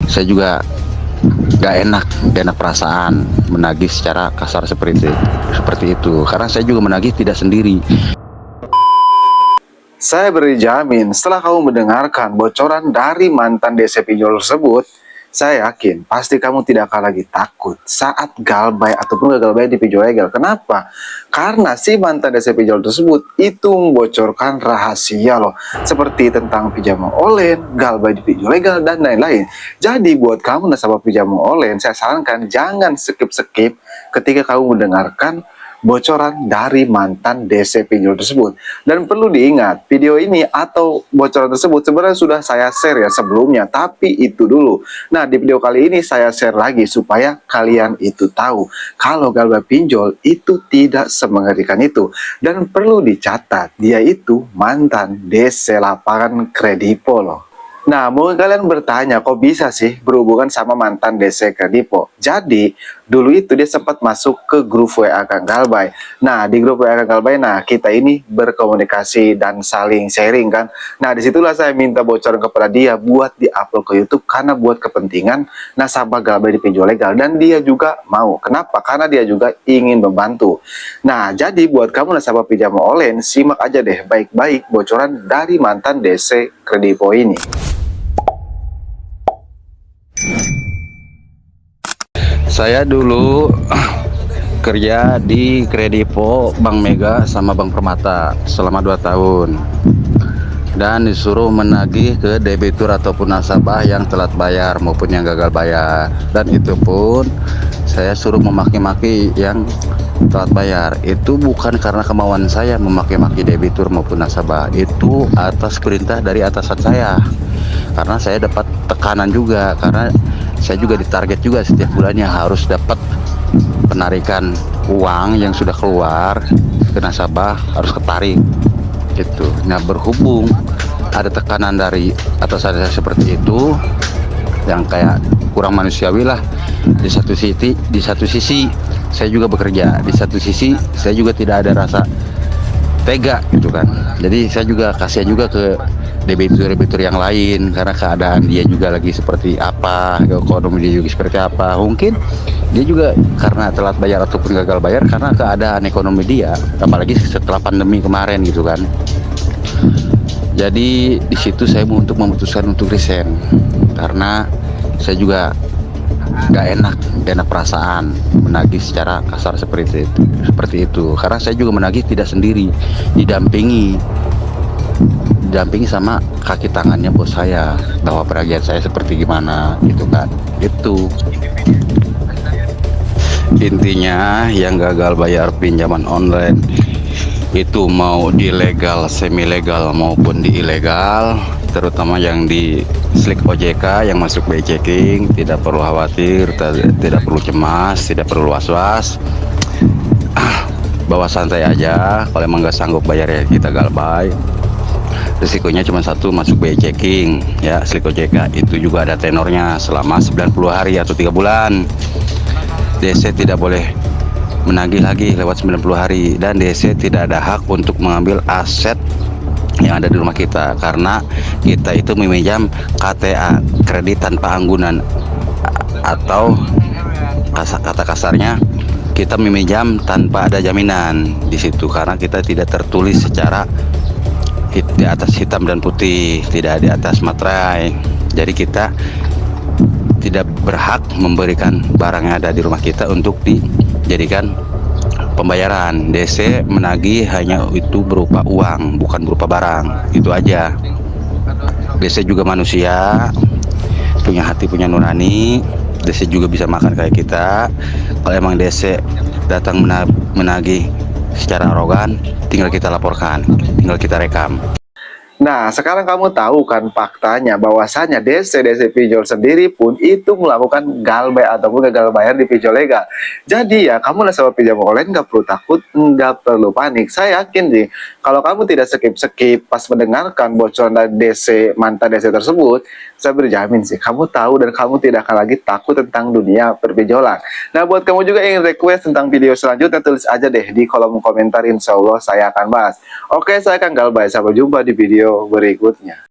saya juga gak enak perasaan menagih secara kasar seperti itu karena saya juga menagih tidak sendiri. Saya beri jamin setelah kamu mendengarkan bocoran dari mantan DC pinjol tersebut, saya yakin pasti kamu tidak akan lagi takut saat galbay ataupun gagal bayar di pinjol legal. Kenapa? Karena si mantan DC pinjol tersebut itu membocorkan rahasia loh, seperti tentang pinjaman online, galbay di pinjol legal, dan lain-lain. Jadi buat kamu nasabah pinjaman online, saya sarankan jangan skip-skip ketika kamu mendengarkan bocoran dari mantan DC pinjol tersebut. Dan perlu diingat, video ini atau bocoran tersebut sebenarnya sudah saya share ya sebelumnya, tapi itu dulu. Nah, di video kali ini saya share lagi supaya kalian itu tahu kalau galbay pinjol itu tidak semengerikan itu. Dan perlu dicatat, dia itu mantan DC lapangan Kredipo loh. Nah, mungkin kalian bertanya, kok bisa sih berhubungan sama mantan DC Kredipo? Jadi, dulu itu dia sempat masuk ke grup WA Kang Galbay. Nah, di grup WA Kang Galbay, nah kita ini berkomunikasi dan saling sharing kan. Nah, disitulah saya minta bocoran kepada dia buat di-upload ke YouTube karena buat kepentingan nasabah galbay di pinjol legal. Dan dia juga mau. Kenapa? Karena dia juga ingin membantu. Nah, jadi buat kamu nasabah pinjaman online, simak aja deh baik-baik bocoran dari mantan DC Kredipo ini. Saya dulu kerja di Kredipo, Bank Mega sama Bank Permata selama 2 tahun dan disuruh menagih ke debitur ataupun nasabah yang telat bayar maupun yang gagal bayar, dan itu pun saya suruh memaki-maki yang telat bayar. Itu bukan karena kemauan saya memaki-maki debitur maupun nasabah, itu atas perintah dari atasan saya karena saya dapat tekanan juga, karena saya juga ditarget juga setiap bulannya harus dapat penarikan uang yang sudah keluar ke nasabah, harus ketarik gitu. Nah, berhubung ada tekanan dari atasan saya seperti itu yang kayak kurang manusiawi lah. Di satu sisi saya juga bekerja, di satu sisi saya juga tidak ada rasa tega gitu kan. Jadi saya juga kasihan juga ke debitur-debitur yang lain karena keadaan dia juga lagi seperti apa, ekonomi dia juga seperti apa. Mungkin dia juga karena telat bayar ataupun gagal bayar karena keadaan ekonomi dia, apalagi setelah pandemi kemarin gitu kan. Jadi di situ saya memutuskan untuk resign karena saya juga gak enak perasaan menagih secara kasar seperti itu karena saya juga menagih tidak sendiri, didampingi sama kaki tangannya bos saya, bahwa peragian saya seperti gimana gitu kan. Itu intinya yang gagal bayar pinjaman online itu mau di legal, semi legal maupun di ilegal, terutama yang di slik OJK yang masuk BI checking, tidak perlu khawatir, tidak perlu cemas, tidak perlu was-was. Bawa santai aja, kalau emang nggak sanggup bayar ya kita galbay. Risikonya cuma satu, masuk BI checking ya, slik OJK itu juga ada tenornya selama 90 hari atau 3 bulan. DC tidak boleh menagih lagi lewat 90 hari, dan DC tidak ada hak untuk mengambil aset yang ada di rumah kita karena kita itu meminjam KTA, kredit tanpa anggunan, atau kata kasarnya kita meminjam tanpa ada jaminan di situ karena kita tidak tertulis secara di atas hitam dan putih, tidak di atas materai. Jadi kita tidak berhak memberikan barang yang ada di rumah kita untuk dijadikan pembayaran. DC menagih hanya itu berupa uang, bukan berupa barang. Itu aja. DC juga manusia, punya hati, punya nurani. DC juga bisa makan kayak kita. Kalau emang DC datang menagih secara arogan, tinggal kita laporkan, tinggal kita rekam. Nah, sekarang kamu tahu kan faktanya bahwasanya DC pinjol sendiri pun itu melakukan galbay ataupun gagal bayar di pinjol legal. Jadi ya, kamu nasabah pinjam online nggak perlu takut, nggak perlu panik. Saya yakin sih, kalau kamu tidak skip-skip pas mendengarkan bocoran dari mantan DC tersebut, saya berjamin sih, kamu tahu dan kamu tidak akan lagi takut tentang dunia perpinjolan. Nah, buat kamu juga yang request tentang video selanjutnya, tulis aja deh di kolom komentar, insya Allah saya akan bahas. Oke, saya akan galbay, sampai jumpa di video berikutnya.